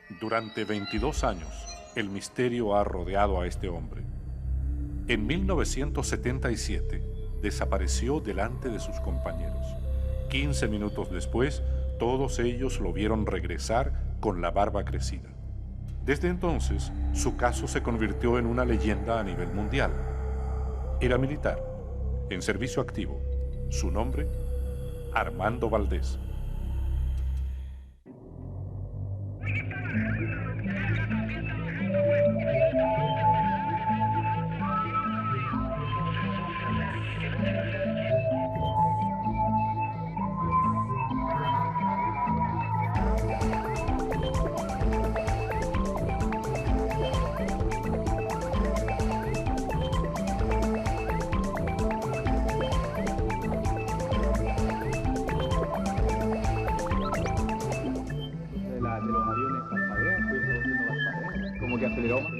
Durante 22 años, el misterio ha rodeado a este hombre. En 1977, desapareció delante de sus compañeros. 15 minutos después, todos ellos lo vieron regresar con la barba crecida. Desde entonces, su caso se convirtió en una leyenda a nivel mundial. Era militar, en servicio activo. Su nombre, Armando Valdés. De los aviones parpadean, fue produciendo parpadeos, como que aceleró más.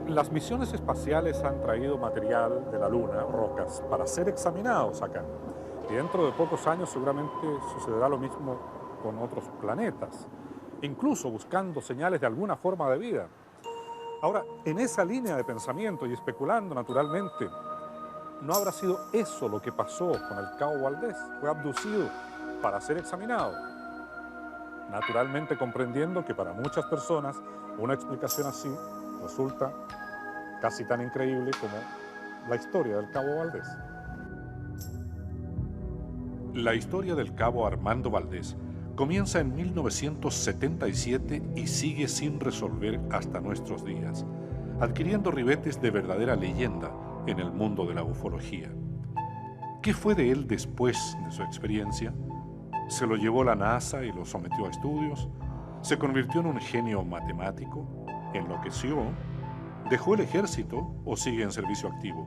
Las misiones espaciales han traído material de la Luna, rocas, para ser examinados acá. Y dentro de pocos años seguramente sucederá lo mismo con otros planetas, incluso buscando señales de alguna forma de vida. Ahora, en esa línea de pensamiento y especulando naturalmente, ¿no habrá sido eso lo que pasó con el Cabo Valdés? Fue abducido para ser examinado. Naturalmente comprendiendo que para muchas personas una explicación así resulta casi tan increíble como la historia del Cabo Valdés. La historia del Cabo Armando Valdés comienza en 1977 y sigue sin resolver hasta nuestros días, adquiriendo ribetes de verdadera leyenda en el mundo de la ufología. ¿Qué fue de él después de su experiencia? ¿Se lo llevó la NASA y lo sometió a estudios? ¿Se convirtió en un genio matemático? ¿Enloqueció? ¿Dejó el ejército o sigue en servicio activo?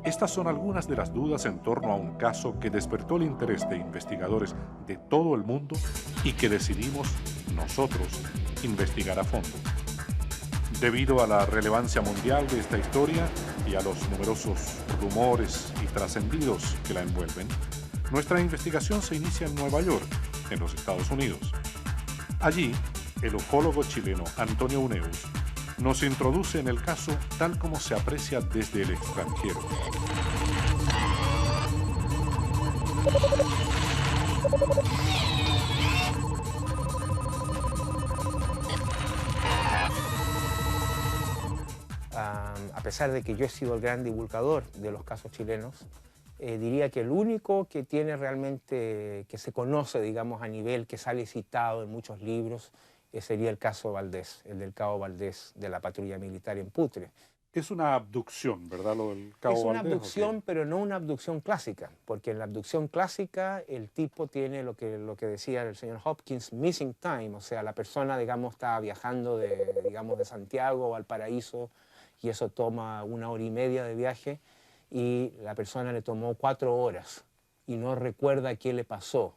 Estas son algunas de las dudas en torno a un caso que despertó el interés de investigadores de todo el mundo y que decidimos nosotros investigar a fondo. Debido a la relevancia mundial de esta historia y a los numerosos rumores y trascendidos que la envuelven, nuestra investigación se inicia en Nueva York, en los Estados Unidos. Allí, el ufólogo chileno Antonio Huneeus nos introduce en el caso tal como se aprecia desde el extranjero. A pesar de que yo he sido el gran divulgador de los casos chilenos, diría que el único que tiene realmente, que se conoce, digamos, a nivel, que sale citado en muchos libros, sería el caso Valdés, el del Cabo Valdés de la patrulla militar en Putre. Es una abducción, ¿verdad? Lo del Cabo Es una Valdés, abducción, pero no una abducción clásica, porque en la abducción clásica el tipo tiene lo que decía el señor Hopkins, missing time, o sea, la persona, digamos, está viajando de Santiago a Valparaíso y eso toma 1 hora y media de viaje y la persona le tomó 4 horas y no recuerda qué le pasó.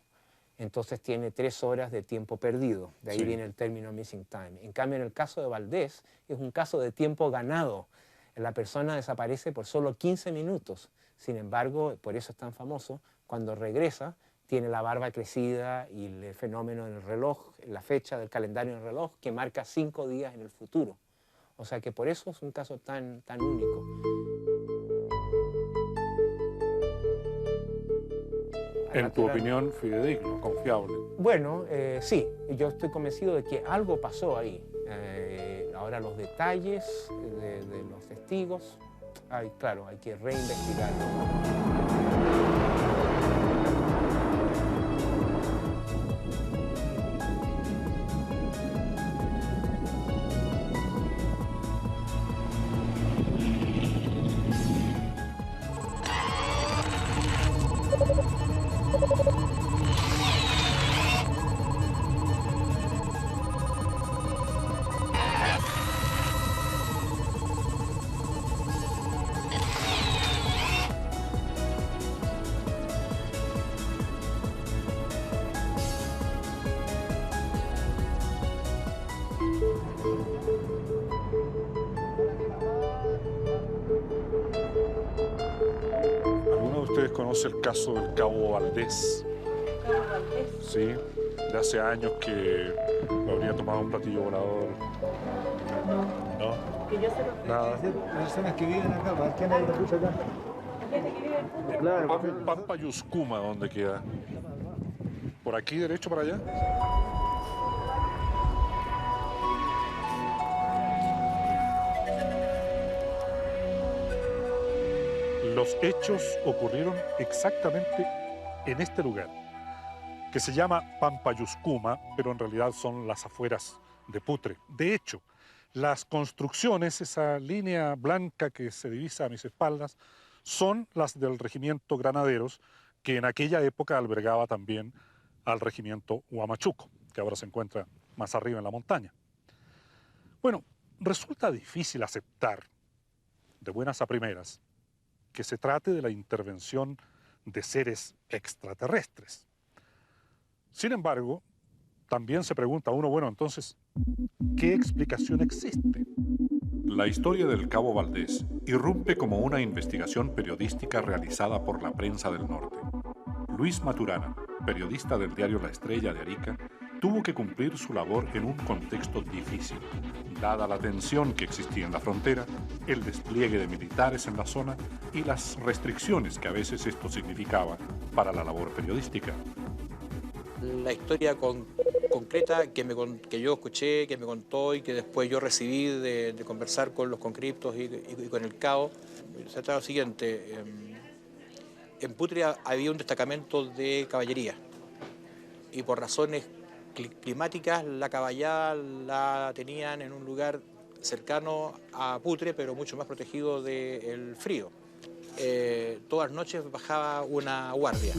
Entonces tiene 3 horas de tiempo perdido, de ahí viene el término missing time. En cambio, en el caso de Valdés, es un caso de tiempo ganado. La persona desaparece por solo 15 minutos. Sin embargo, por eso es tan famoso, cuando regresa, tiene la barba crecida y el fenómeno en el reloj, la fecha del calendario en el reloj, que marca 5 días en el futuro. O sea que por eso es un caso tan único. En tu opinión, fidedigno, confiable. Bueno, sí, yo estoy convencido de que algo pasó ahí. Ahora los detalles de los testigos, claro, hay que reinvestigarlo. conoce el caso del Cabo Valdés. ¿Cabo Valdés? Sí, de hace años que lo habría tomado un platillo volador. ¿No? Que yo se lo... Nada. Personas que viven acá, ¿para quién hay recursos acá? Gente que vive en Putre. Claro. Pampayuscuma, ¿dónde queda? ¿Por aquí, derecho para allá? Los hechos ocurrieron exactamente en este lugar, que se llama Pampayuscuma, pero en realidad son las afueras de Putre. De hecho, las construcciones, esa línea blanca que se divisa a mis espaldas, son las del regimiento Granaderos, que en aquella época albergaba también al regimiento Huamachuco, que ahora se encuentra más arriba en la montaña. Bueno, resulta difícil aceptar, de buenas a primeras, que se trate de la intervención de seres extraterrestres. Sin embargo, también se pregunta uno, bueno, entonces, ¿qué explicación existe? La historia del Cabo Valdés irrumpe como una investigación periodística realizada por la prensa del norte. Luis Maturana, periodista del diario La Estrella de Arica, tuvo que cumplir su labor en un contexto difícil, dada la tensión que existía en la frontera, el despliegue de militares en la zona y las restricciones que a veces esto significaba para la labor periodística. La historia concreta que yo escuché, que me contó y que después yo recibí de conversar con los conscriptos y con el cabo, se trata de lo siguiente. En Putre había un destacamento de caballería y por razones climáticas la caballada la tenían en un lugar cercano a Putre, pero mucho más protegido del frío. Todas las noches bajaba una guardia.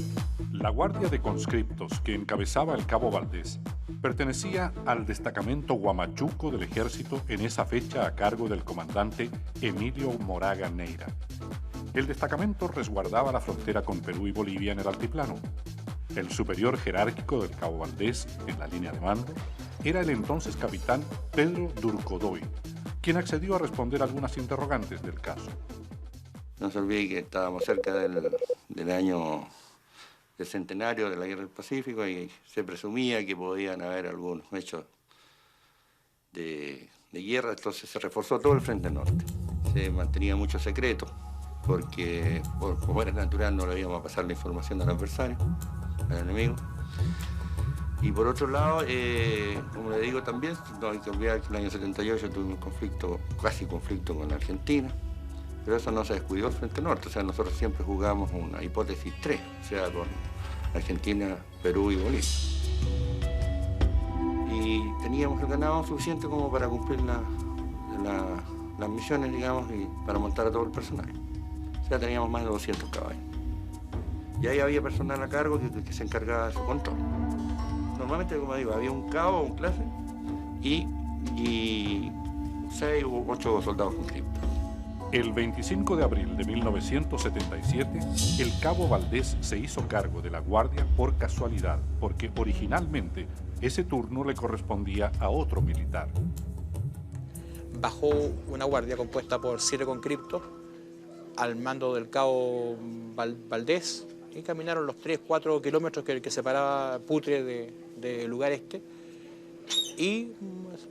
La guardia de conscriptos que encabezaba el Cabo Valdés pertenecía al destacamento Huamachuco del ejército en esa fecha a cargo del comandante Emilio Moraga Neira. El destacamento resguardaba la frontera con Perú y Bolivia en el altiplano. El superior jerárquico del Cabo Valdés, en la línea de mando, era el entonces capitán Pedro Durcodoy, quien accedió a responder algunas interrogantes del caso. No se olvide que estábamos cerca del año del centenario de la Guerra del Pacífico y se presumía que podían haber algunos hechos de guerra, entonces se reforzó todo el frente norte. Se mantenía mucho secreto, porque como era natural no le íbamos a pasar la información al adversario, al enemigo. Y por otro lado, como le digo también, no hay que olvidar que en el año 78 tuvimos un conflicto, casi conflicto con la Argentina, pero eso no se descuidó el frente norte, o sea, nosotros siempre jugamos una hipótesis 3, o sea, con Argentina, Perú y Bolivia. Y teníamos el ganado suficiente como para cumplir las misiones, digamos, y para montar a todo el personal. O sea, teníamos más de 200 caballos. Y ahí había personal a cargo que se encargaba de su control. Normalmente, como digo, había un cabo, un clase, y 6 u 8 soldados conscriptos. El 25 de abril de 1977, el Cabo Valdés se hizo cargo de la guardia por casualidad, porque originalmente ese turno le correspondía a otro militar. Bajó una guardia compuesta por 7 conscriptos al mando del cabo Valdés y caminaron los 3-4 kilómetros que separaba Putre del lugar este y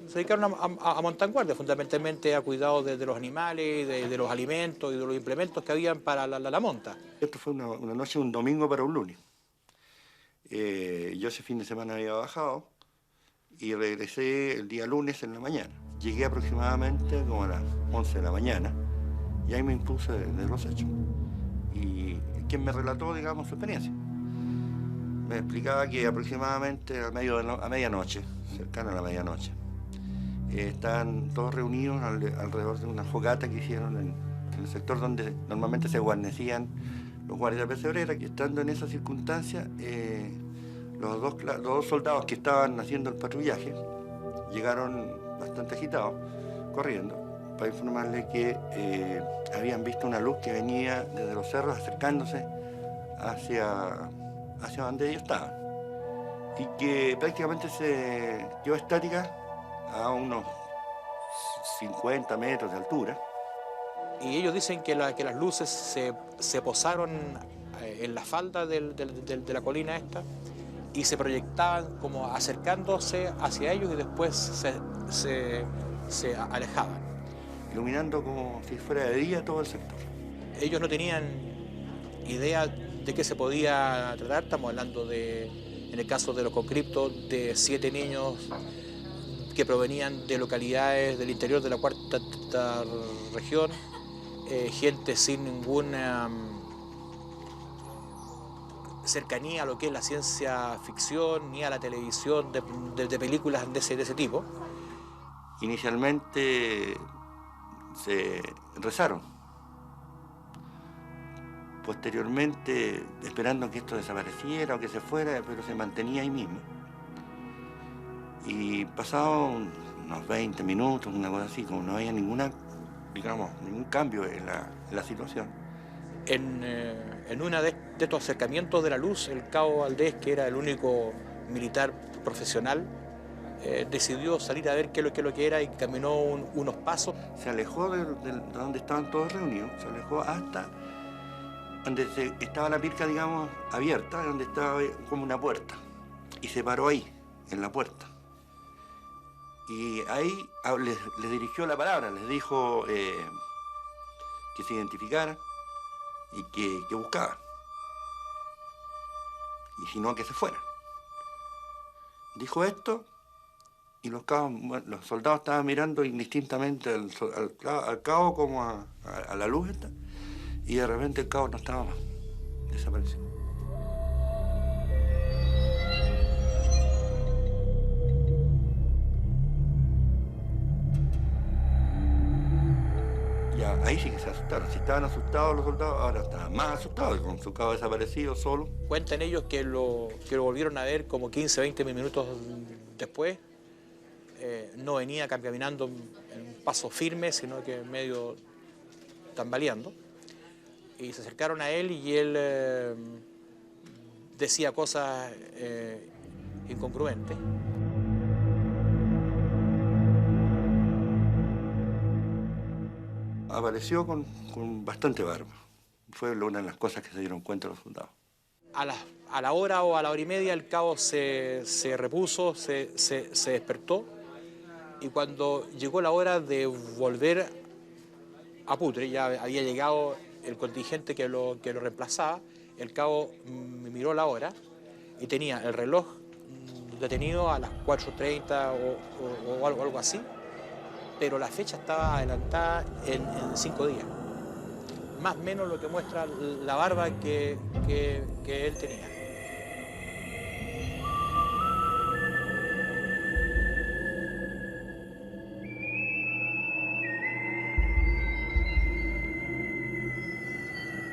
se dedicaron a montar guardia, fundamentalmente a cuidado de los animales, de los alimentos y de los implementos que habían para la monta. Esto fue una noche, un domingo para un lunes. Yo ese fin de semana había bajado y regresé el día lunes en la mañana. Llegué aproximadamente como a las 11 de la mañana y ahí me impuse de los hechos. Y quien me relató, digamos, su experiencia. Me explicaba que aproximadamente a medianoche, cercano a la medianoche, estaban todos reunidos alrededor de una fogata que hicieron en el sector donde normalmente se guarnecían los guardias de pesebrera, que estando en esa circunstancia, los dos soldados que estaban haciendo el patrullaje llegaron bastante agitados, corriendo, para informarle que habían visto una luz que venía desde los cerros acercándose hacia donde ellos estaban y que prácticamente se quedó estática a unos 50 metros de altura. Y ellos dicen que las luces se posaron en la falda de la colina esta, y se proyectaban como acercándose hacia ellos y después se alejaban. Iluminando como si fuera de día todo el sector. Ellos no tenían idea de qué se podía tratar. Estamos hablando de, en el caso de los conscriptos, de 7 niños que provenían de localidades del interior de la cuarta región, gente sin ninguna cercanía a lo que es la ciencia ficción ni a la televisión de películas de ese tipo. Inicialmente se rezaron. Posteriormente, esperando que esto desapareciera o que se fuera, pero se mantenía ahí mismo. Y pasado unos 20 minutos, una cosa así, como no había ningún cambio en la situación. En uno de estos acercamientos de la luz, el cabo Valdés, que era el único militar profesional, decidió salir a ver qué es lo que era y caminó unos pasos. Se alejó de donde estaban todos reunidos, se alejó hasta donde estaba la pirca, digamos, abierta, donde estaba como una puerta. Y se paró ahí, en la puerta. Y ahí les dirigió la palabra, les dijo que se identificaran y que buscaban. Y si no, que se fueran. Dijo esto y los soldados estaban mirando indistintamente al cabo como a la luz esta, y de repente el cabo no estaba más, desapareció. Ya, ahí sí que se asustaron. Si estaban asustados los soldados, ahora estaban más asustados, con su cabo desaparecido, solo. Cuentan ellos que lo volvieron a ver como 15, 20 minutos después. No venía caminando en un paso firme, sino que medio tambaleando. Y se acercaron a él y él decía cosas incongruentes. Apareció con bastante barba. Fue una de las cosas que se dieron cuenta los soldados. A la hora o a la hora y media el cabo se repuso, se despertó, y cuando llegó la hora de volver a Putre, ya había llegado el contingente que lo reemplazaba, el cabo miró la hora y tenía el reloj detenido a las 4:30 o algo así, pero la fecha estaba adelantada en 5 días. Más o menos lo que muestra la barba que él tenía.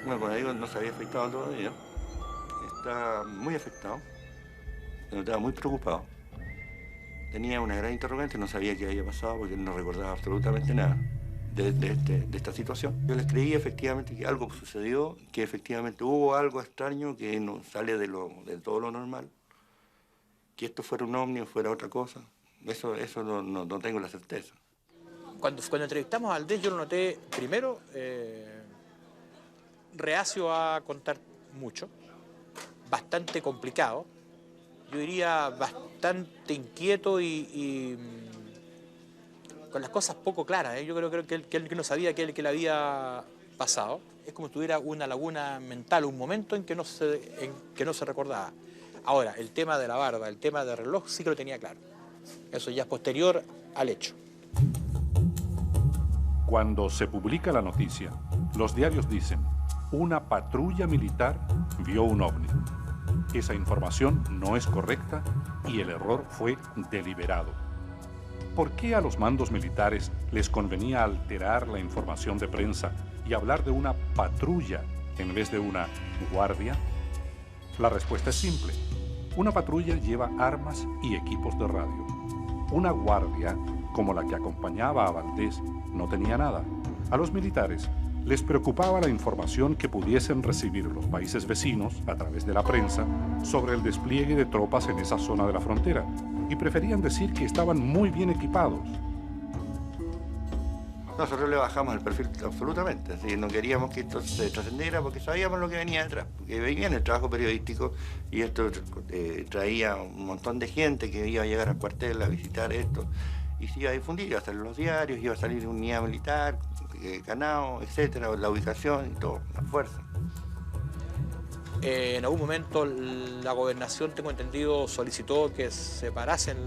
Bueno, como digo, no se había afectado todavía. Está muy afectado. Se notaba muy preocupado. Tenía una gran interrogante, no sabía qué había pasado porque él no recordaba absolutamente nada de esta situación. Yo les creí efectivamente que algo sucedió, que efectivamente hubo algo extraño que no sale de todo lo normal. Que esto fuera un ovni o fuera otra cosa, eso no tengo la certeza. Cuando entrevistamos a Valdés, yo lo noté primero reacio a contar mucho, bastante complicado, yo diría bastante inquieto y con las cosas poco claras. Yo creo que él no sabía qué le había pasado. Es como si tuviera una laguna mental, un momento en que no se recordaba. Ahora, el tema de la barba, el tema del reloj, sí que lo tenía claro. Eso ya es posterior al hecho. Cuando se publica la noticia, los diarios dicen: una patrulla militar vio un ovni. Esa información no es correcta y el error fue deliberado. ¿Por qué a los mandos militares les convenía alterar la información de prensa y hablar de una patrulla en vez de una guardia? La respuesta es simple. Una patrulla lleva armas y equipos de radio. Una guardia, como la que acompañaba a Valdés, no tenía nada. A los militares les preocupaba la información que pudiesen recibir los países vecinos a través de la prensa sobre el despliegue de tropas en esa zona de la frontera y preferían decir que estaban muy bien equipados. Nosotros le bajamos el perfil absolutamente, así, no queríamos que esto se trascendiera porque sabíamos lo que venía detrás, porque venía en el trabajo periodístico y esto traía un montón de gente que iba a llegar al cuartel a visitar esto y se iba a difundir, iba a salir en los diarios, iba a salir unidad militar, Canao, etcétera, la ubicación y todo, la fuerza. En algún momento la gobernación, tengo entendido, solicitó que se parasen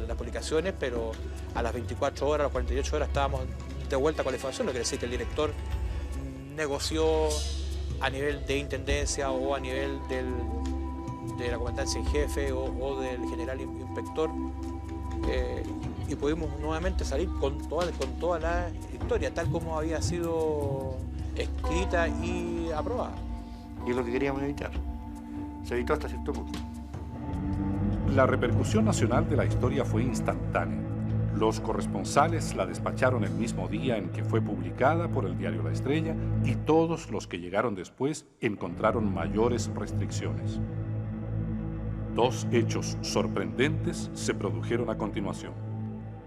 las publicaciones, pero a las 24 horas, a las 48 horas estábamos de vuelta con la información, lo que quiere decir que el director negoció a nivel de intendencia o a nivel de la comandancia en jefe o del general inspector y pudimos nuevamente salir con toda la historia, tal como había sido escrita y aprobada. Y es lo que queríamos evitar. Se evitó hasta cierto punto. La repercusión nacional de la historia fue instantánea. Los corresponsales la despacharon el mismo día en que fue publicada por el diario La Estrella y todos los que llegaron después encontraron mayores restricciones. Dos hechos sorprendentes se produjeron a continuación.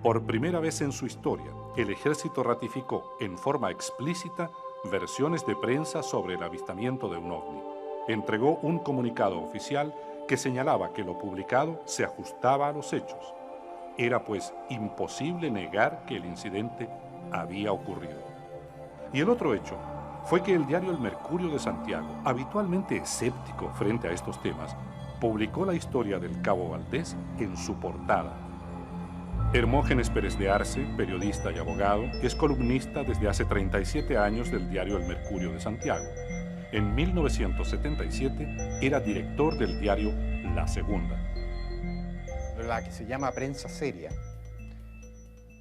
Por primera vez en su historia, el ejército ratificó en forma explícita versiones de prensa sobre el avistamiento de un ovni. Entregó un comunicado oficial que señalaba que lo publicado se ajustaba a los hechos. Era pues imposible negar que el incidente había ocurrido. Y el otro hecho fue que el diario El Mercurio de Santiago, habitualmente escéptico frente a estos temas, publicó la historia del Cabo Valdés en su portada. Hermógenes Pérez de Arce, periodista y abogado, es columnista desde hace 37 años del diario El Mercurio de Santiago. En 1977 era director del diario La Segunda. La que se llama prensa seria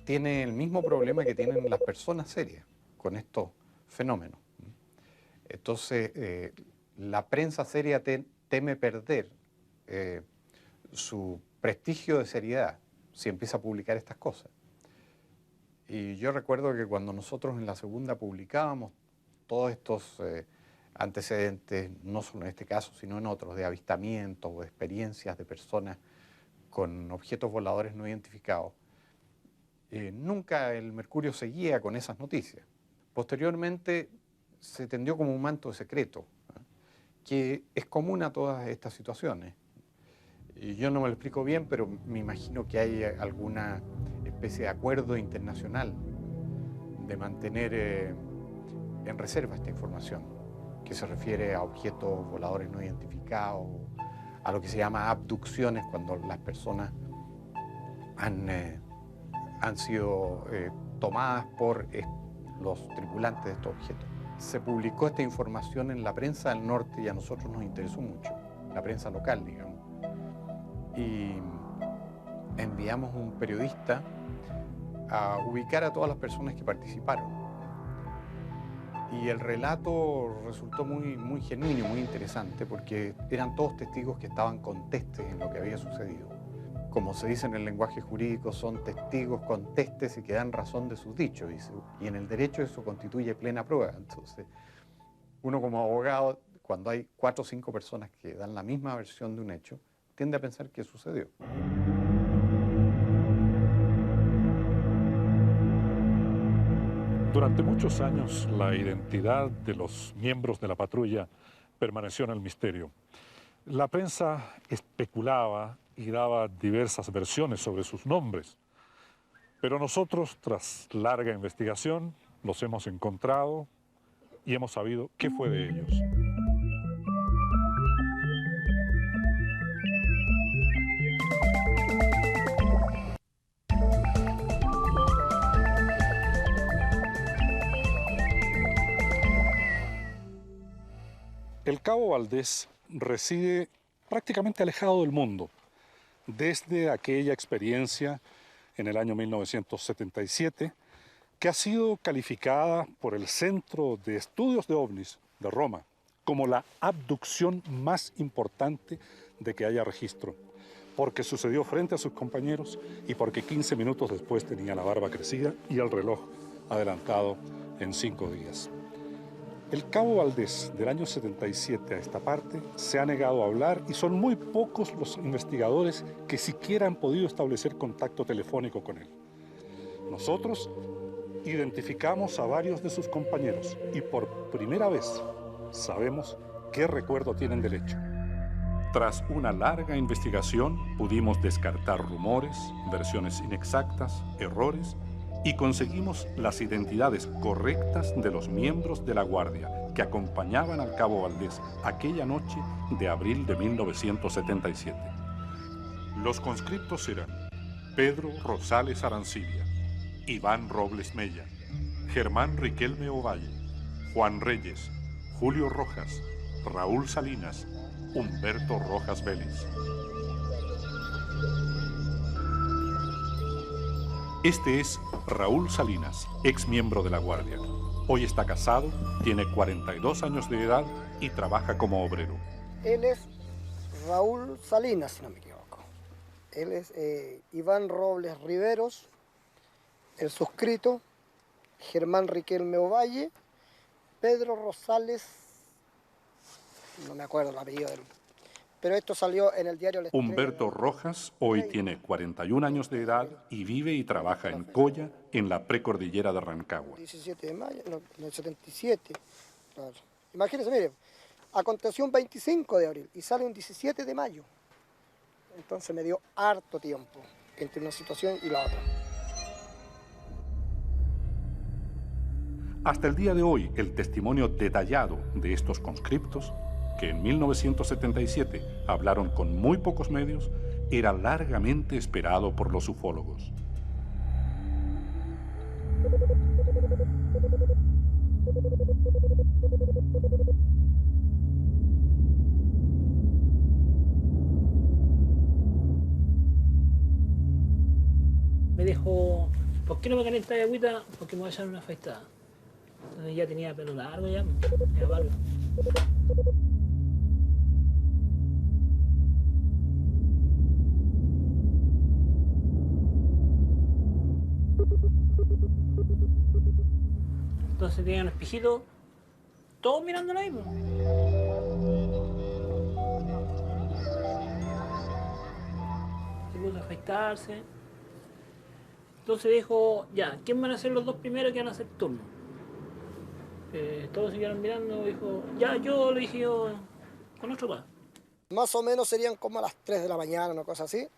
tiene el mismo problema que tienen las personas serias con estos fenómenos. Entonces, la prensa seria teme perder su prestigio de seriedad si empieza a publicar estas cosas. Y yo recuerdo que cuando nosotros en La Segunda publicábamos todos estos antecedentes, no solo en este caso, sino en otros, de avistamientos o experiencias de personas con objetos voladores no identificados, nunca el Mercurio seguía con esas noticias. Posteriormente se tendió como un manto de secreto, que es común a todas estas situaciones. Y yo no me lo explico bien, pero me imagino que hay alguna especie de acuerdo internacional de mantener en reserva esta información, que se refiere a objetos voladores no identificados, a lo que se llama abducciones, cuando las personas han sido tomadas por los tripulantes de estos objetos. Se publicó esta información en la prensa del norte y a nosotros nos interesó mucho, la prensa local, digamos. Y enviamos un periodista a ubicar a todas las personas que participaron. Y el relato resultó muy genuino, muy interesante, porque eran todos testigos que estaban contestes en lo que había sucedido. Como se dice en el lenguaje jurídico, son testigos contestes y que dan razón de sus dichos. Y en el derecho eso constituye plena prueba. Entonces, uno como abogado, cuando hay 4 o 5 personas que dan la misma versión de un hecho, tiende a pensar que sucedió. Durante muchos años, la identidad de los miembros de la patrulla permaneció en el misterio. La prensa especulaba y daba diversas versiones sobre sus nombres, pero nosotros, tras larga investigación, los hemos encontrado y hemos sabido qué fue de ellos. El Cabo Valdés reside prácticamente alejado del mundo. Desde aquella experiencia en el año 1977, que ha sido calificada por el Centro de Estudios de OVNIs de Roma como la abducción más importante de que haya registro, porque sucedió frente a sus compañeros y porque 15 minutos después tenía la barba crecida y el reloj adelantado en 5 días. El Cabo Valdés, del año 77 a esta parte, se ha negado a hablar y son muy pocos los investigadores que siquiera han podido establecer contacto telefónico con él. Nosotros Identificamos a varios de sus compañeros y por primera vez sabemos qué recuerdo tienen del hecho. Tras una larga investigación pudimos descartar rumores, versiones inexactas, errores y conseguimos las identidades correctas de los miembros de la Guardia que acompañaban al cabo Valdés aquella noche de abril de 1977. Los conscriptos eran Pedro Rosales Arancibia, Iván Robles Mella, Germán Riquelme Ovalle, Juan Reyes, Julio Rojas, Raúl Salinas, Humberto Rojas Vélez. Este es Raúl Salinas, ex miembro de la Guardia. Hoy está casado, tiene 42 años de edad y trabaja como obrero. Él es Raúl Salinas, si no me equivoco. Él es Iván Robles Riveros, el suscrito, Germán Riquelme Ovalle, Pedro Rosales, no me acuerdo el apellido de él, pero esto salió en el diario La Estrella. Humberto Rojas hoy tiene 41 años de edad y vive y trabaja en Coya, en la precordillera de Rancagua. 17 de mayo, no, en el 77, claro. Imagínense, mire, aconteció un 25 de abril y sale un 17 de mayo. Entonces me dio harto tiempo entre una situación y la otra. Hasta el día de hoy, el testimonio detallado de estos conscriptos, que en 1977 hablaron con muy pocos medios, era largamente esperado por los ufólogos. Me dijo, ¿por qué no me calentas de agüita? Porque me voy a echar una afeitada. Entonces ya tenía pelo largo ya, era barba. Entonces tenía un espejito, todos mirándolo ahí, pues. Se puso a afeitarse. Entonces dijo, ya, ¿quién van a ser los dos primeros que van a hacer turno? Todos se quedaron mirando, dijo, ya, yo, le dije yo, con otro más. Más o menos serían como a las 3 de la mañana, una cosa así.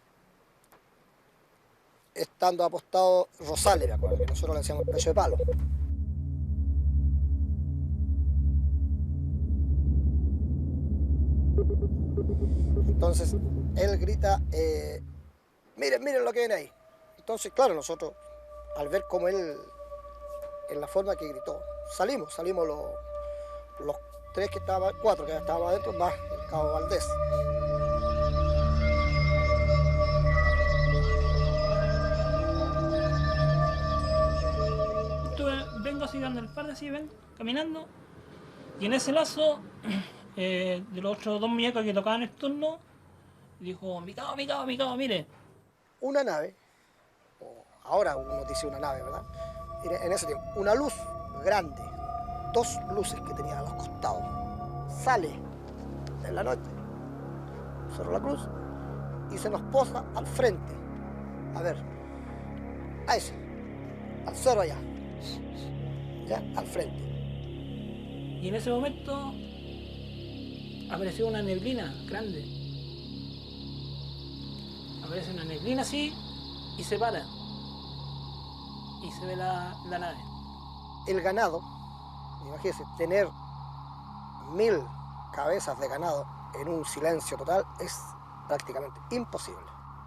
Estando apostado Rosales, me acuerdo, que nosotros le decíamos pecho de palo. Entonces, él grita, miren, miren lo que ven ahí. Entonces, claro, nosotros, al ver cómo él, en la forma que gritó, salimos los tres que estaban, cuatro que estábamos adentro, más el cabo Valdés. Vengo así dando el par así, ven, caminando, y en ese lazo, de los otros dos muñecos que tocaban el turno, dijo, mi cabo, mire. Una nave, ahora uno dice una nave, ¿verdad? En ese tiempo, una luz grande, dos luces que tenía a los costados, sale en la noche, Cerro La Cruz, y se nos posa al frente. A ver, a ese, al cerro allá, ya, al frente. Y en ese momento apareció una neblina grande. Aparece una neblina así y se para. Y se ve la nave. El ganado, imagínense, tener 1000 cabezas de ganado en un silencio total es prácticamente imposible.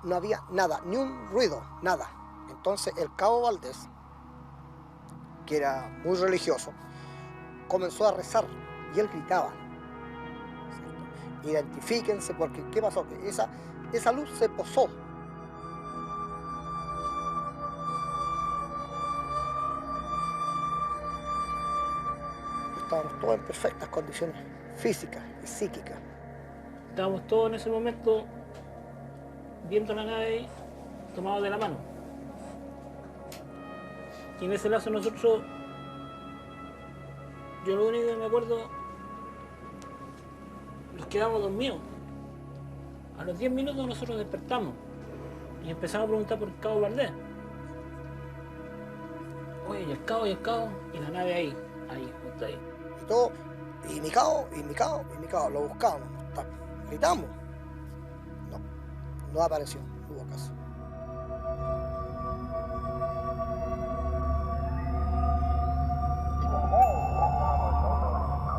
No había nada, ni un ruido, nada. Entonces el cabo Valdés, que era muy religioso, comenzó a rezar y él gritaba, ¿cierto? Identifíquense, porque ¿qué pasó? Que esa luz se posó. Estábamos todos en perfectas condiciones físicas y psíquicas. Estábamos todos en ese momento viendo la nave tomados de la mano. Y en ese lazo nosotros, yo lo único que me acuerdo, nos quedamos dormidos. A los 10 minutos nosotros despertamos y empezamos a preguntar por el cabo Valdés. oye, y el cabo, y la nave ahí, justo ahí. Y todo, y mi cabo, lo buscamos, gritamos. No apareció, no hubo caso.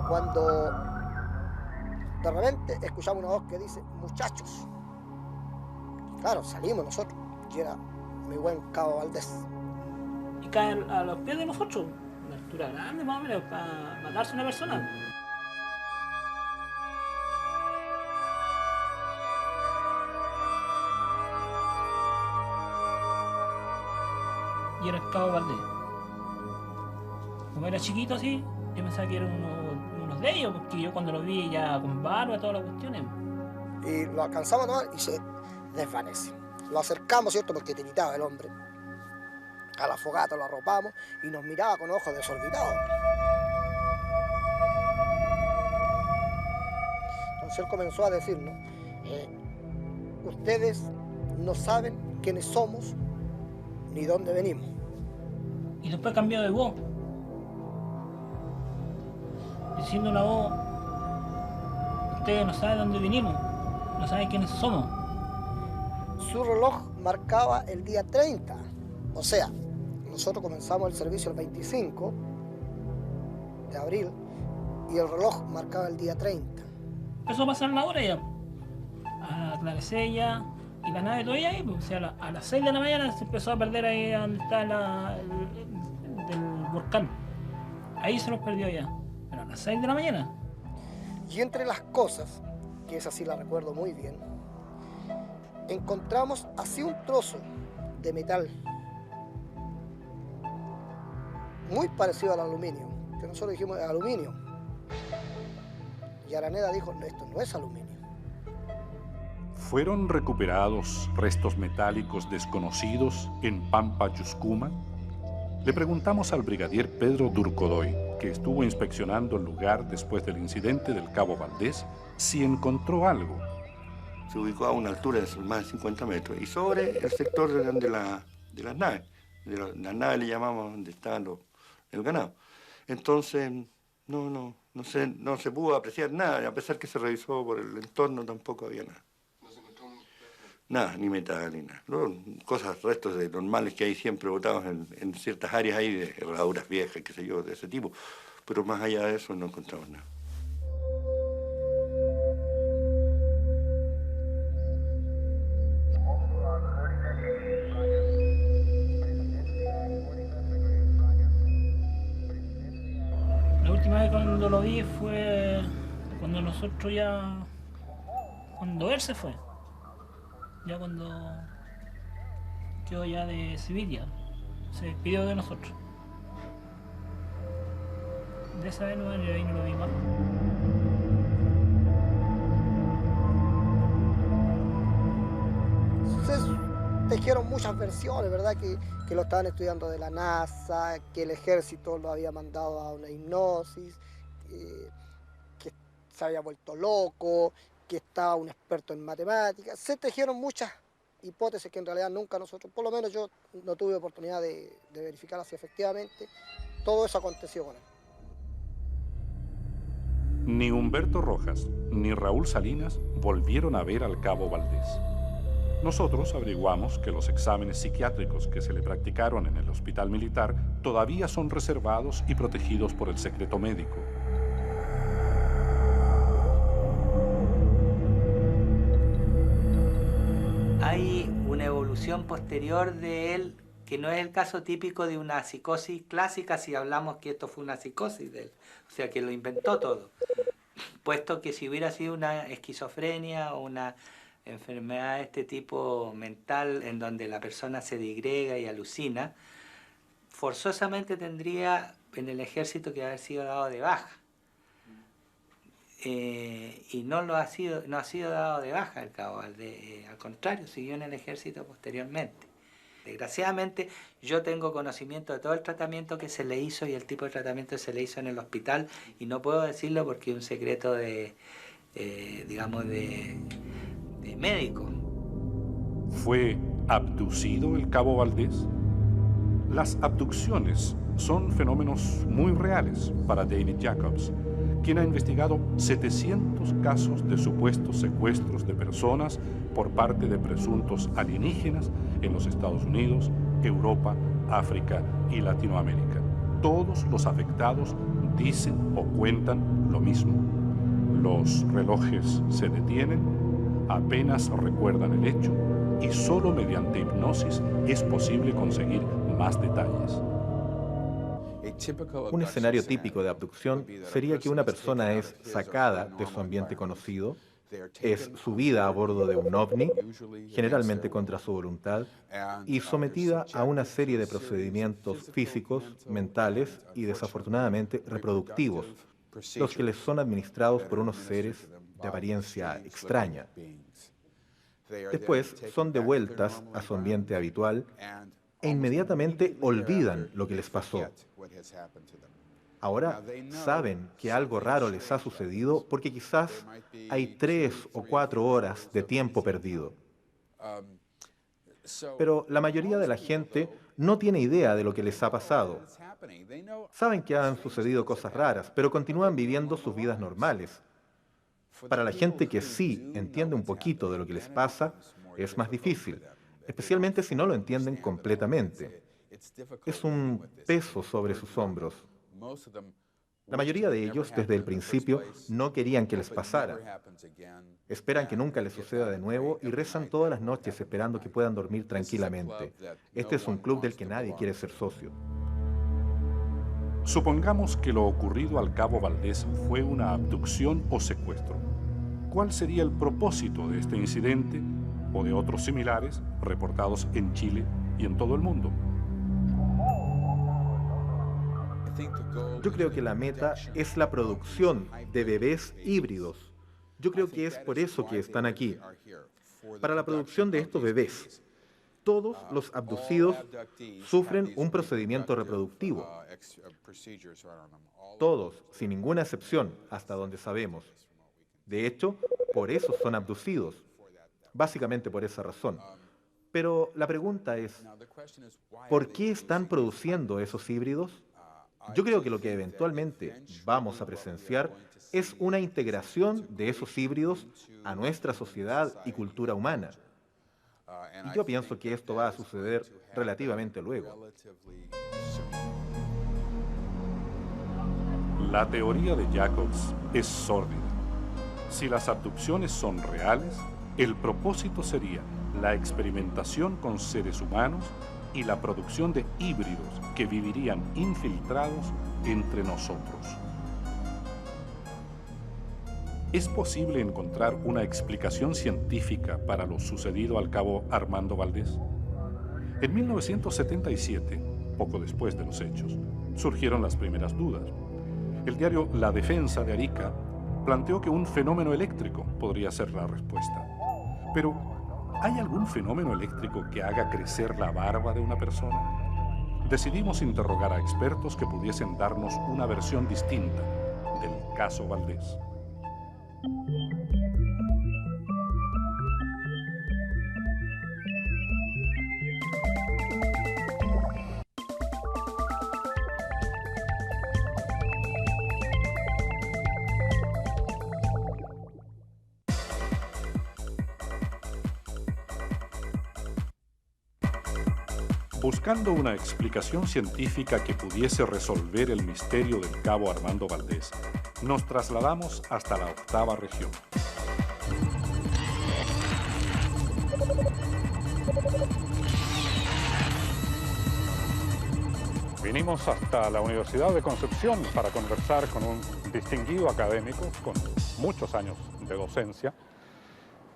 Cuando de repente escuchamos una voz que dice, muchachos. Claro, salimos nosotros, y era mi buen cabo Valdés. Y caen a los pies de nosotros, una altura grande más o menos, para matarse a una persona. Y era el cabo Valdés. Como era chiquito así, yo pensaba que eran unos de ellos, porque yo cuando lo vi ya con barba, todas las cuestiones. Y lo alcanzamos a tomar y se desvanece. Lo acercamos, ¿cierto? Porque tiritaba el hombre. A la fogata lo arropamos y nos miraba con ojos desorbitados. Entonces él comenzó a decirnos, ustedes no saben quiénes somos ni dónde venimos. Y después cambió de voz. Diciendo la voz, ustedes no saben dónde vinimos, no saben quiénes somos. Su reloj marcaba el día 30, o sea, nosotros comenzamos el servicio el 25 de abril y el reloj marcaba el día 30. Empezó a pasar la hora ya, a aclarecer ya, y la nave todavía ahí, pues, o sea, a las 6 de la mañana se empezó a perder ahí donde está el volcán. Ahí se nos perdió ya, pero a las 6 de la mañana. Y entre las cosas, que esa sí la recuerdo muy bien, encontramos así un trozo de metal muy parecido al aluminio, que nosotros dijimos aluminio. Y Araneda dijo, no, esto no es aluminio. ¿Fueron recuperados restos metálicos desconocidos en Pampa Yuscuma? Le preguntamos al brigadier Pedro Durcodoy, que estuvo inspeccionando el lugar después del incidente del Cabo Valdés, si encontró algo. Se ubicó a una altura de más de 50 metros y sobre el sector de las naves. Las naves le llamamos donde estaban el ganado. Entonces, no se pudo apreciar nada, a pesar que se revisó por el entorno, tampoco había nada. ¿No se encontró nada, ni metal, ni nada? Cosas, restos de normales que hay siempre botados en ciertas áreas ahí, de herraduras viejas, qué sé yo, de ese tipo. Pero más allá de eso no encontramos nada. La última vez cuando lo vi fue cuando nosotros ya... Cuando él se fue. Ya cuando quedó ya de civil ya. Se despidió de nosotros. De esa vez no, ahí no lo vi más. Se tejieron muchas versiones, ¿verdad? Que lo estaban estudiando de la NASA, que el ejército lo había mandado a una hipnosis, que se había vuelto loco, que estaba un experto en matemáticas. Se tejieron muchas hipótesis que en realidad nunca nosotros, por lo menos yo no tuve oportunidad de verificar si efectivamente todo eso aconteció con él. Ni Humberto Rojas ni Raúl Salinas volvieron a ver al Cabo Valdés. Nosotros averiguamos que los exámenes psiquiátricos que se le practicaron en el hospital militar todavía son reservados y protegidos por el secreto médico. Hay una evolución posterior de él que no es el caso típico de una psicosis clásica si hablamos que esto fue una psicosis de él, o sea que lo inventó todo, puesto que si hubiera sido una esquizofrenia o una enfermedad de este tipo mental en donde la persona se digrega y alucina, forzosamente tendría en el ejército que haber sido dado de baja. Y no ha sido dado de baja el cabo Valdés, al contrario, siguió en el ejército posteriormente. Desgraciadamente yo tengo conocimiento de todo el tratamiento que se le hizo y el tipo de tratamiento que se le hizo en el hospital y no puedo decirlo porque es un secreto de médico. ¿Fue abducido el Cabo Valdés? Las abducciones son fenómenos muy reales para David Jacobs, quien ha investigado 700 casos de supuestos secuestros de personas por parte de presuntos alienígenas en los Estados Unidos, Europa, África y Latinoamérica. Todos los afectados dicen o cuentan lo mismo. Los relojes se detienen, apenas recuerdan el hecho y solo mediante hipnosis es posible conseguir más detalles. Un escenario típico de abducción sería que una persona es sacada de su ambiente conocido, es subida a bordo de un ovni, generalmente contra su voluntad, y sometida a una serie de procedimientos físicos, mentales y desafortunadamente reproductivos, los que les son administrados por unos seres de apariencia extraña. Después son devueltas a su ambiente habitual e inmediatamente olvidan lo que les pasó. Ahora saben que algo raro les ha sucedido porque quizás hay 3 o 4 horas de tiempo perdido. Pero la mayoría de la gente no tiene idea de lo que les ha pasado. Saben que han sucedido cosas raras, pero continúan viviendo sus vidas normales. Para la gente que sí entiende un poquito de lo que les pasa, es más difícil, especialmente si no lo entienden completamente. Es un peso sobre sus hombros. La mayoría de ellos, desde el principio, no querían que les pasara. Esperan que nunca les suceda de nuevo y rezan todas las noches esperando que puedan dormir tranquilamente. Este es un club del que nadie quiere ser socio. Supongamos que lo ocurrido al cabo Valdés fue una abducción o secuestro. ¿Cuál sería el propósito de este incidente o de otros similares reportados en Chile y en todo el mundo? Yo creo que la meta es la producción de bebés híbridos. Yo creo que es por eso que están aquí, para la producción de estos bebés. Todos los abducidos sufren un procedimiento reproductivo. Todos, sin ninguna excepción, hasta donde sabemos. De hecho, por eso son abducidos, básicamente por esa razón. Pero la pregunta es, ¿por qué están produciendo esos híbridos? Yo creo que lo que eventualmente vamos a presenciar es una integración de esos híbridos a nuestra sociedad y cultura humana. Y yo pienso que esto va a suceder relativamente luego. La teoría de Jacobs es sórdida. Si las abducciones son reales, el propósito sería la experimentación con seres humanos y la producción de híbridos que vivirían infiltrados entre nosotros. ¿Es posible encontrar una explicación científica para lo sucedido al cabo Armando Valdés? En 1977, poco después de los hechos, surgieron las primeras dudas. El diario La Defensa de Arica planteó que un fenómeno eléctrico podría ser la respuesta. Pero, ¿hay algún fenómeno eléctrico que haga crecer la barba de una persona? Decidimos interrogar a expertos que pudiesen darnos una versión distinta del caso Valdés. Buscando una explicación científica que pudiese resolver el misterio del cabo Armando Valdés, nos trasladamos hasta la 8ª región. Vinimos hasta la Universidad de Concepción para conversar con un distinguido académico con muchos años de docencia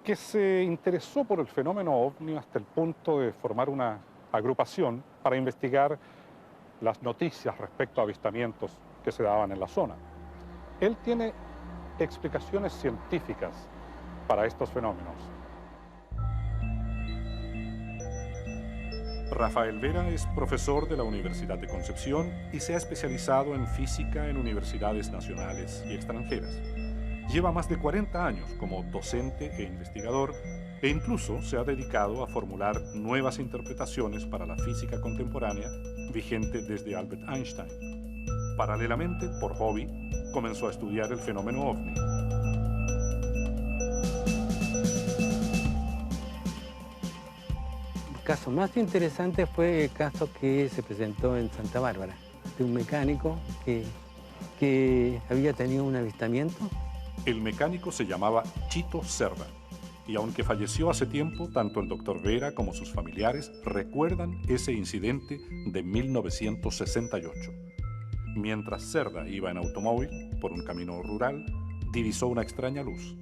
que se interesó por el fenómeno ovni hasta el punto de formar una agrupación para investigar las noticias respecto a avistamientos que se daban en la zona. Él tiene explicaciones científicas para estos fenómenos. Rafael Vera es profesor de la Universidad de Concepción y se ha especializado en física en universidades nacionales y extranjeras. Lleva más de 40 años como docente e investigador E incluso se ha dedicado a formular nuevas interpretaciones para la física contemporánea vigente desde Albert Einstein. Paralelamente, por hobby, comenzó a estudiar el fenómeno ovni. El caso más interesante fue el caso que se presentó en Santa Bárbara, de un mecánico que había tenido un avistamiento. El mecánico se llamaba Chito Cerda, y aunque falleció hace tiempo, tanto el doctor Vera como sus familiares recuerdan ese incidente de 1968. Mientras Cerda iba en automóvil por un camino rural, divisó una extraña luz.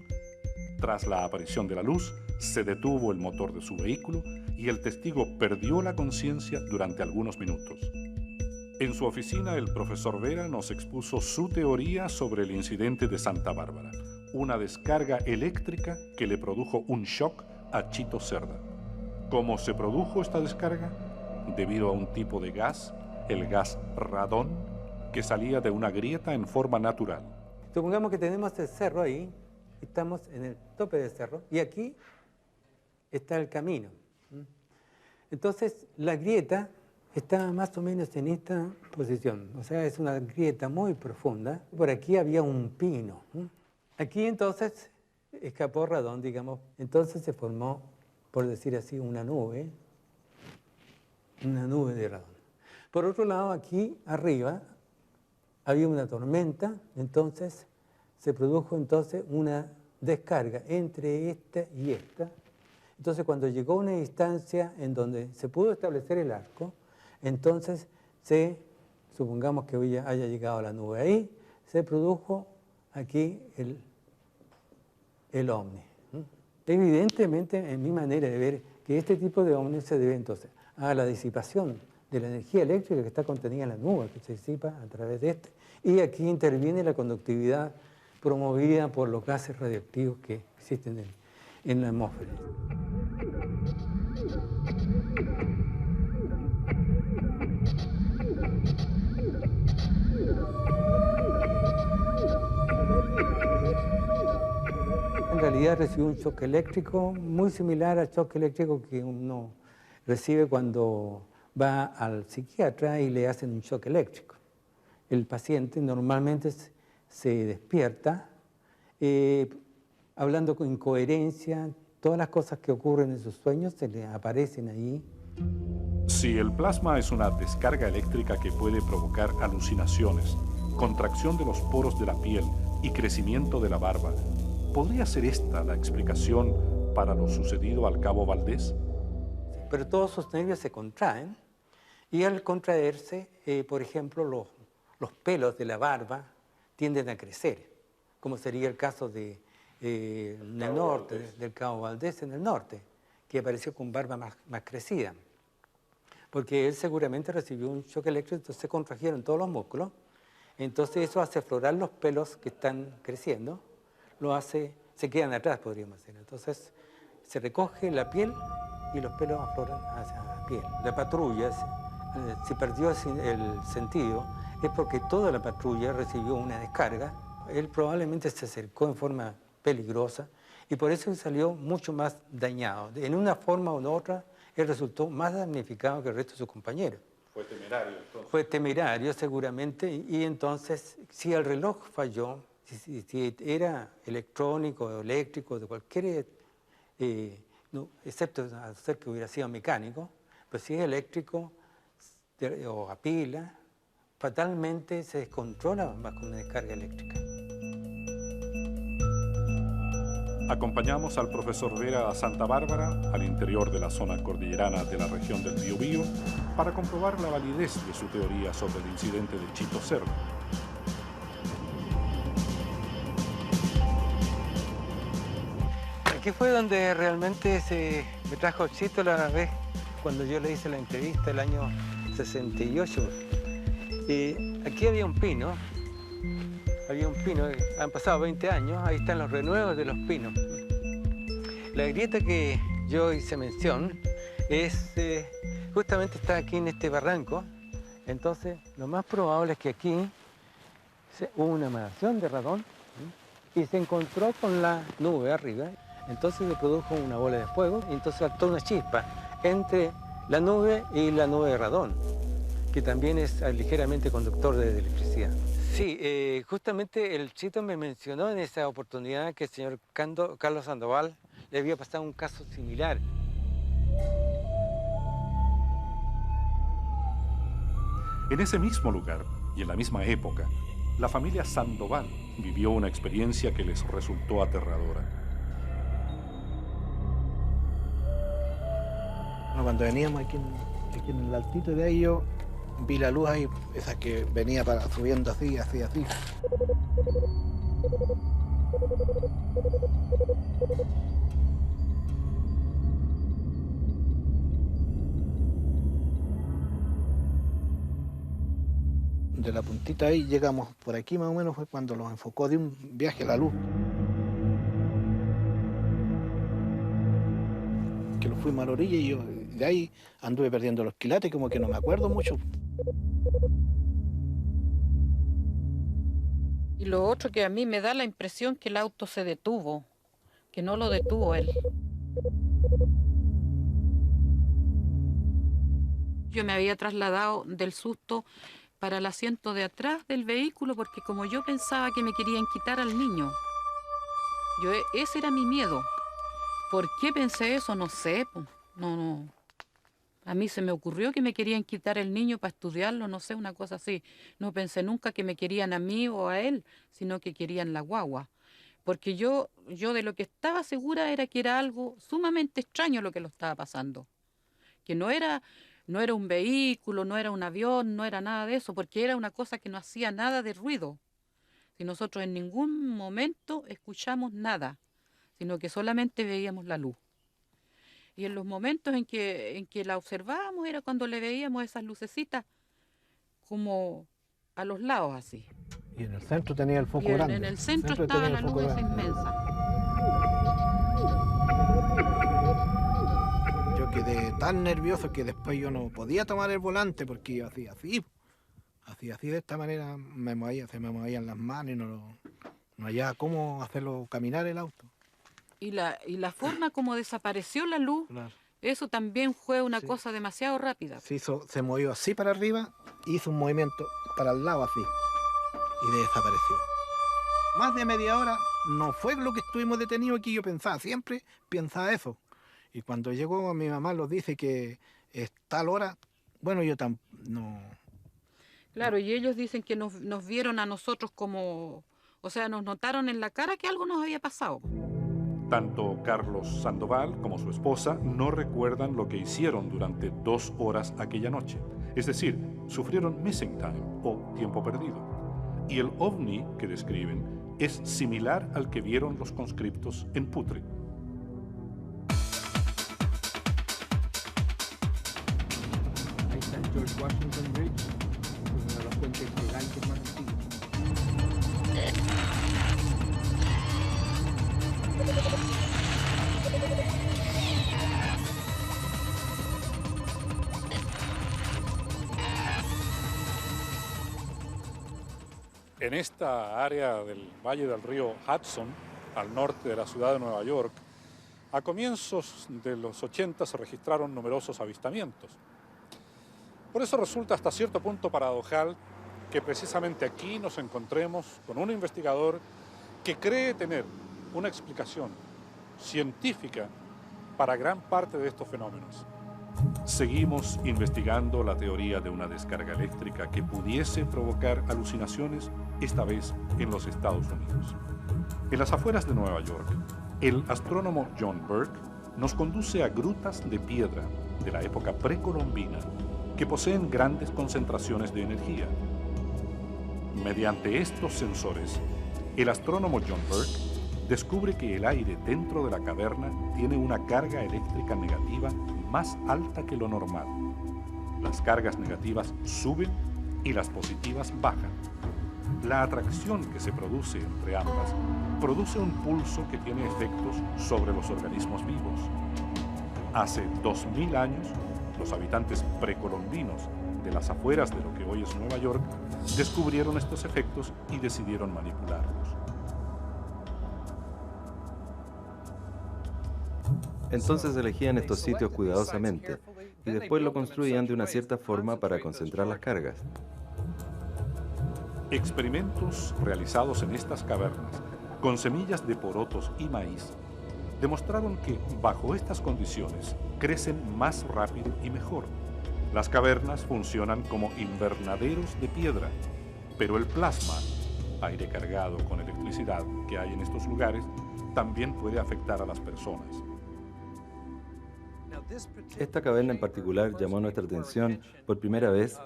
Tras la aparición de la luz, se detuvo el motor de su vehículo y el testigo perdió la conciencia durante algunos minutos. En su oficina, el profesor Vera nos expuso su teoría sobre el incidente de Santa Bárbara, una descarga eléctrica que le produjo un shock a Chito Cerda. ¿Cómo se produjo esta descarga? Debido a un tipo de gas, el gas radón, que salía de una grieta en forma natural. Supongamos que tenemos el cerro ahí, estamos en el tope del cerro, y aquí está el camino. Entonces, la grieta está más o menos en esta posición, o sea, es una grieta muy profunda. Por aquí había un pino. Aquí entonces escapó radón, digamos, entonces se formó, por decir así, una nube de radón. Por otro lado, aquí arriba había una tormenta, entonces se produjo entonces una descarga entre esta y esta. Entonces, cuando llegó a una distancia en donde se pudo establecer el arco, entonces supongamos que haya llegado la nube ahí, se produjo aquí el ovni. Evidentemente, en mi manera de ver, que este tipo de ovni se debe entonces a la disipación de la energía eléctrica que está contenida en la nube, que se disipa a través de y aquí interviene la conductividad promovida por los gases radioactivos que existen en la atmósfera. En realidad recibió un shock eléctrico muy similar al shock eléctrico que uno recibe cuando va al psiquiatra y le hacen un shock eléctrico. El paciente normalmente se despierta hablando con incoherencia, todas las cosas que ocurren en sus sueños se le aparecen ahí. Si el plasma es una descarga eléctrica que puede provocar alucinaciones, contracción de los poros de la piel y crecimiento de la barba, ¿podría ser esta la explicación para lo sucedido al cabo Valdés? Pero todos sus nervios se contraen y al contraerse, por ejemplo, los pelos de la barba tienden a crecer, como sería el caso del norte, del cabo Valdés en el norte, que apareció con barba más crecida. Porque él seguramente recibió un shock eléctrico, entonces se contrajeron todos los músculos, entonces eso hace aflorar los pelos que están creciendo, se quedan atrás, podríamos decir. Entonces se recoge la piel y los pelos afloran hacia la piel. La patrulla, si perdió el sentido, es porque toda la patrulla recibió una descarga. Él probablemente se acercó en forma peligrosa y por eso salió mucho más dañado. En una forma u otra, él resultó más damnificado que el resto de sus compañeros. Fue temerario, entonces. Fue temerario, seguramente, y entonces, si el reloj falló, si era electrónico o eléctrico, de cualquier, excepto hacer que hubiera sido mecánico, pues si es eléctrico o a pila, fatalmente se descontrola bajo una descarga eléctrica. Acompañamos al profesor Vera a Santa Bárbara, al interior de la zona cordillerana de la región del Biobío, para comprobar la validez de su teoría sobre el incidente de Chito Cerda. Aquí fue donde realmente me trajo Chito la vez cuando yo le hice la entrevista el año 68. Aquí había un pino, han pasado 20 años, ahí están los renuevos de los pinos. La grieta que yo hice mención justamente está aquí en este barranco, entonces lo más probable es que aquí hubo una emanación de radón y se encontró con la nube arriba. Entonces se produjo una bola de fuego y entonces saltó una chispa entre la nube y la nube de radón, que también es ligeramente conductor de electricidad. Sí, justamente el Chito me mencionó en esa oportunidad que el señor Carlos Sandoval le había pasado un caso similar. En ese mismo lugar y en la misma época, la familia Sandoval vivió una experiencia que les resultó aterradora. Bueno, cuando veníamos aquí en el altito de ahí, yo vi la luz ahí, esa que venía subiendo así. De la puntita ahí llegamos por aquí más o menos, fue cuando los enfocó de un viaje la luz. Que lo fuimos a la orilla y yo de ahí anduve perdiendo los quilates, como que no me acuerdo mucho. Y lo otro que a mí me da la impresión que el auto se detuvo, que no lo detuvo él. Yo me había trasladado del susto para el asiento de atrás del vehículo porque como yo pensaba que me querían quitar al niño. Ese era mi miedo. ¿Por qué pensé eso? No sé. No. A mí se me ocurrió que me querían quitar el niño para estudiarlo, no sé, una cosa así. No pensé nunca que me querían a mí o a él, sino que querían la guagua. Porque yo de lo que estaba segura era que era algo sumamente extraño lo que lo estaba pasando. Que no era un vehículo, no era un avión, no era nada de eso, porque era una cosa que no hacía nada de ruido. Si nosotros en ningún momento escuchamos nada, sino que solamente veíamos la luz. Y en los momentos en que la observábamos era cuando le veíamos esas lucecitas como a los lados así. Y en el centro tenía el foco grande. En el centro estaba la luz esa inmensa. Yo quedé tan nervioso que después yo no podía tomar el volante porque yo hacía así de esta manera, se me movían las manos y no hallaba cómo hacerlo caminar el auto. Y la forma como desapareció la luz, claro. Eso también fue una cosa demasiado rápida. Se movió así para arriba, hizo un movimiento para el lado así y desapareció. Más de media hora no fue lo que estuvimos detenidos aquí, yo siempre pensaba eso. Y cuando llegó mi mamá nos dice que es tal hora, bueno, yo no... Claro, y ellos dicen que nos vieron a nosotros como... O sea, nos notaron en la cara que algo nos había pasado. Tanto Carlos Sandoval como su esposa no recuerdan lo que hicieron durante 2 horas aquella noche. Es decir, sufrieron missing time o tiempo perdido. Y el ovni que describen es similar al que vieron los conscriptos en Putre. Ahí está el George Washington Bridge, uno de los puentes gigantes más antiguos. En esta área del valle del río Hudson, al norte de la ciudad de Nueva York, a comienzos de los 80 se registraron numerosos avistamientos. Por eso resulta hasta cierto punto paradojal que precisamente aquí nos encontremos con un investigador que cree tener una explicación científica para gran parte de estos fenómenos. Seguimos investigando la teoría de una descarga eléctrica que pudiese provocar alucinaciones, esta vez en los Estados Unidos. En las afueras de Nueva York, el astrónomo John Burke nos conduce a grutas de piedra de la época precolombina que poseen grandes concentraciones de energía. Mediante estos sensores, el astrónomo John Burke descubre que el aire dentro de la caverna tiene una carga eléctrica negativa más alta que lo normal. Las cargas negativas suben y las positivas bajan. La atracción que se produce entre ambas produce un pulso que tiene efectos sobre los organismos vivos. Hace 2000 años, los habitantes precolombinos de las afueras de lo que hoy es Nueva York descubrieron estos efectos y decidieron manipularlos. Entonces elegían estos sitios cuidadosamente y después lo construían de una cierta forma para concentrar las cargas. Experimentos realizados en estas cavernas con semillas de porotos y maíz demostraron que bajo estas condiciones crecen más rápido y mejor. Las cavernas funcionan como invernaderos de piedra, pero el plasma, aire cargado con electricidad que hay en estos lugares, también puede afectar a las personas. Esta caverna en particular llamó nuestra atención por primera vez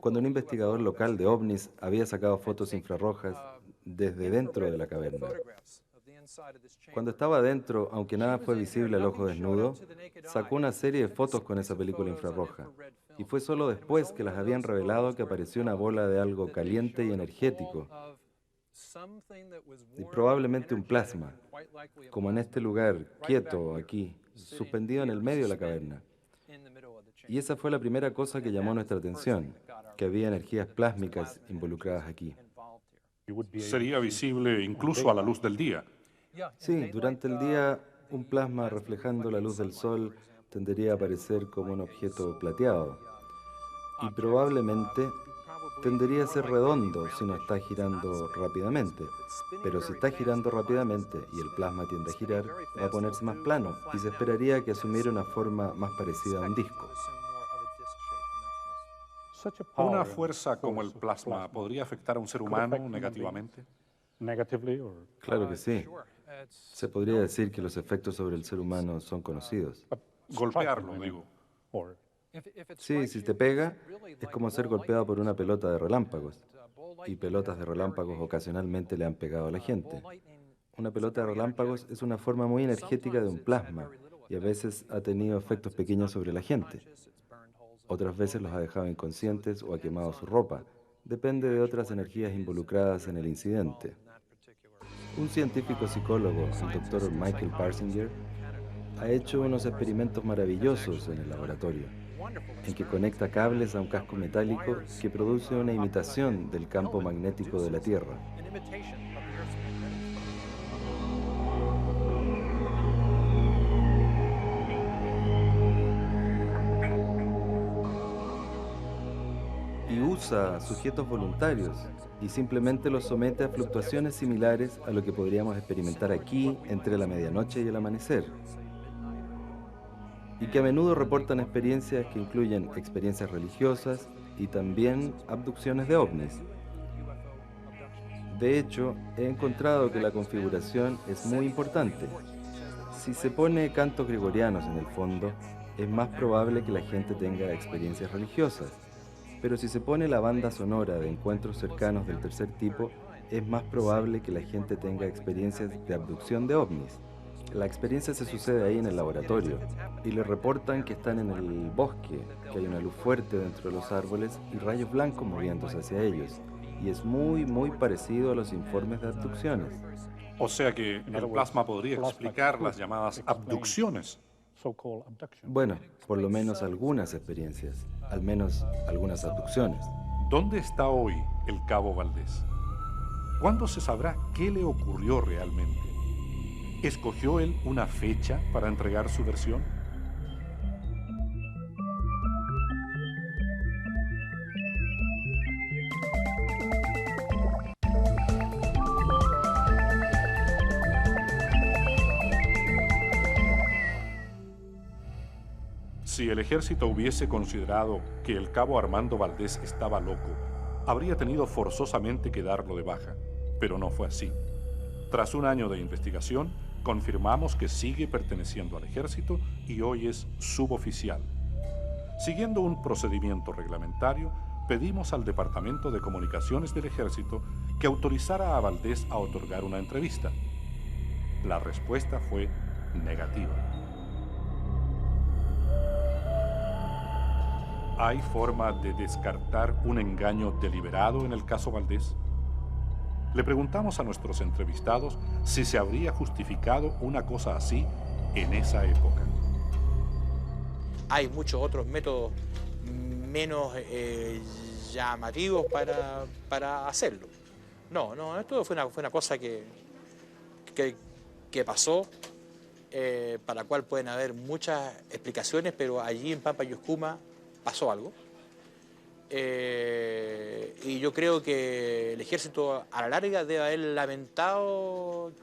cuando un investigador local de ovnis había sacado fotos infrarrojas desde dentro de la caverna. Cuando estaba adentro, aunque nada fue visible al ojo desnudo, sacó una serie de fotos con esa película infrarroja. Y fue solo después que las habían revelado que apareció una bola de algo caliente y energético. Y probablemente un plasma, como en este lugar, quieto, aquí, suspendido en el medio de la caverna. Y esa fue la primera cosa que llamó nuestra atención, que había energías plásmicas involucradas aquí. Sería visible incluso a la luz del día. Sí, durante el día, un plasma reflejando la luz del sol tendería a aparecer como un objeto plateado. Y probablemente tendería a ser redondo si no está girando rápidamente. Pero si está girando rápidamente y el plasma tiende a girar, va a ponerse más plano y se esperaría que asumiera una forma más parecida a un disco. ¿Una fuerza como el plasma podría afectar a un ser humano negativamente? Claro que sí. Se podría decir que los efectos sobre el ser humano son conocidos. Golpearlo, digo. Sí, si te pega, es como ser golpeado por una pelota de relámpagos. Y pelotas de relámpagos ocasionalmente le han pegado a la gente. Una pelota de relámpagos es una forma muy energética de un plasma y a veces ha tenido efectos pequeños sobre la gente. Otras veces los ha dejado inconscientes o ha quemado su ropa. Depende de otras energías involucradas en el incidente. Un científico psicólogo, el doctor Michael Parsinger, ha hecho unos experimentos maravillosos en el laboratorio, en que conecta cables a un casco metálico que produce una imitación del campo magnético de la Tierra. Y usa sujetos voluntarios y simplemente los somete a fluctuaciones similares a lo que podríamos experimentar aquí entre la medianoche y el amanecer. Y que a menudo reportan experiencias que incluyen experiencias religiosas y también abducciones de ovnis. De hecho, he encontrado que la configuración es muy importante. Si se pone cantos gregorianos en el fondo, es más probable que la gente tenga experiencias religiosas. Pero si se pone la banda sonora de encuentros cercanos del tercer tipo, es más probable que la gente tenga experiencias de abducción de ovnis. La experiencia se sucede ahí en el laboratorio y le reportan que están en el bosque, que hay una luz fuerte dentro de los árboles y rayos blancos moviéndose hacia ellos. Y es muy parecido a los informes de abducciones. O sea que el plasma podría explicar las llamadas abducciones. Bueno, por lo menos algunas experiencias, al menos algunas abducciones. ¿Dónde está hoy el Cabo Valdés? ¿Cuándo se sabrá qué le ocurrió realmente? ¿Escogió él una fecha para entregar su versión? Si el ejército hubiese considerado que el cabo Armando Valdés estaba loco, habría tenido forzosamente que darlo de baja, pero no fue así. Tras un año de investigación, confirmamos que sigue perteneciendo al ejército y hoy es suboficial. Siguiendo un procedimiento reglamentario, pedimos al Departamento de Comunicaciones del Ejército que autorizara a Valdés a otorgar una entrevista. La respuesta fue negativa. ¿Hay forma de descartar un engaño deliberado en el caso Valdés? Le preguntamos a nuestros entrevistados si se habría justificado una cosa así en esa época. Hay muchos otros métodos menos llamativos para hacerlo. No, esto fue una cosa que pasó para la cual pueden haber muchas explicaciones, pero allí en Pampa Yuscuma pasó algo. Y yo creo que el ejército a la larga debe haber lamentado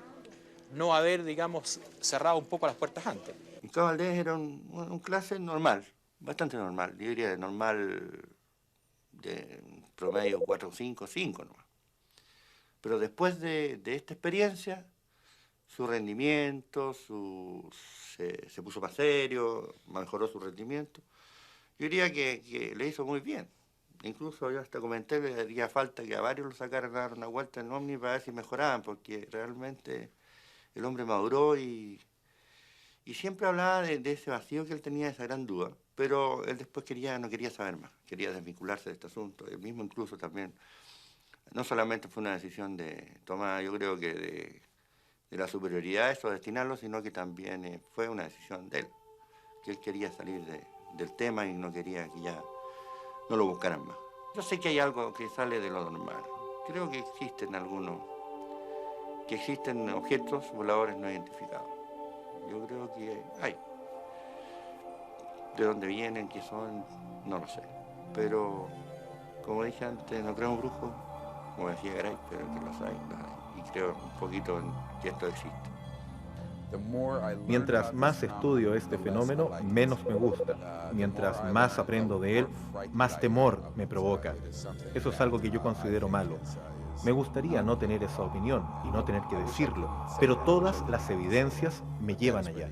no haber, digamos, cerrado un poco las puertas antes. El Cabo Valdés era un clase normal, bastante normal, yo diría de normal, de promedio 4, 5, 5 nomás. Pero después de esta experiencia, su rendimiento, se puso más serio, mejoró su rendimiento. Yo diría que le hizo muy bien. Incluso yo hasta comenté que le haría falta que a varios lo sacaran a dar una vuelta en Omni para ver si mejoraban, porque realmente el hombre maduró y siempre hablaba de ese vacío que él tenía, esa gran duda. Pero él después no quería saber más, quería desvincularse de este asunto. Él mismo incluso también, no solamente fue una decisión tomada, yo creo que de la superioridad, eso, destinarlo, sino que también fue una decisión de él, que él quería salir del tema y no quería que ya no lo buscaran más. Yo sé que hay algo que sale de lo normal. Creo que existen objetos voladores no identificados. Yo creo que hay. De dónde vienen, qué son, no lo sé. Pero, como dije antes, no creo en brujos, como decía Garay, pero que los hay. Y creo un poquito en que esto existe. Mientras más estudio este fenómeno, menos me gusta. Mientras más aprendo de él, más temor me provoca. Eso es algo que yo considero malo. Me gustaría no tener esa opinión y no tener que decirlo, pero todas las evidencias me llevan allá.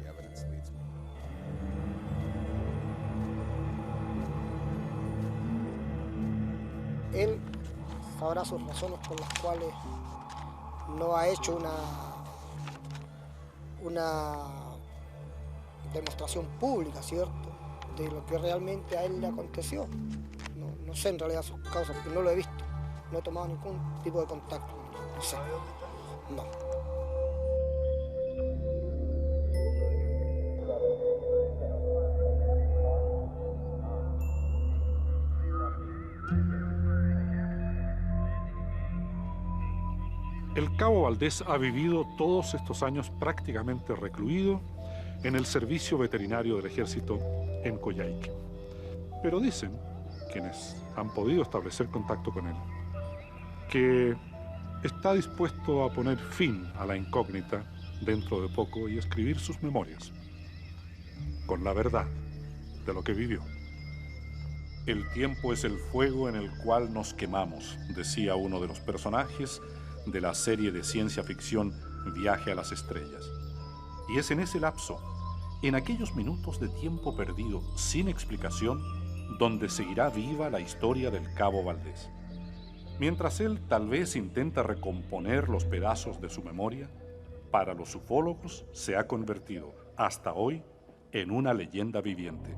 Él sabrá sus razones por las cuales no ha hecho una demostración pública, ¿cierto?, de lo que realmente a él le aconteció. No sé en realidad sus causas, porque no lo he visto. No he tomado ningún tipo de contacto. No sé. No. El Cabo Valdés ha vivido todos estos años prácticamente recluido en el servicio veterinario del ejército en Coyhaique. Pero dicen, quienes han podido establecer contacto con él, que está dispuesto a poner fin a la incógnita dentro de poco y escribir sus memorias, con la verdad de lo que vivió. El tiempo es el fuego en el cual nos quemamos, decía uno de los personajes de la serie de ciencia ficción Viaje a las Estrellas. Y es en ese lapso, en aquellos minutos de tiempo perdido sin explicación, donde seguirá viva la historia del Cabo Valdés. Mientras él tal vez intenta recomponer los pedazos de su memoria, para los ufólogos se ha convertido, hasta hoy, en una leyenda viviente.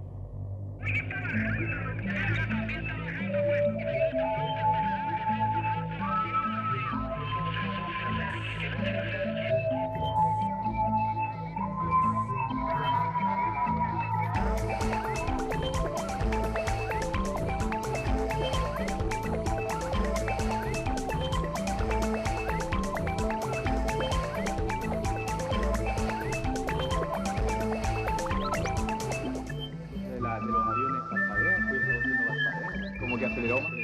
De los aviones parpadean, pues, haciendo parpadeos. Como que aceleró más.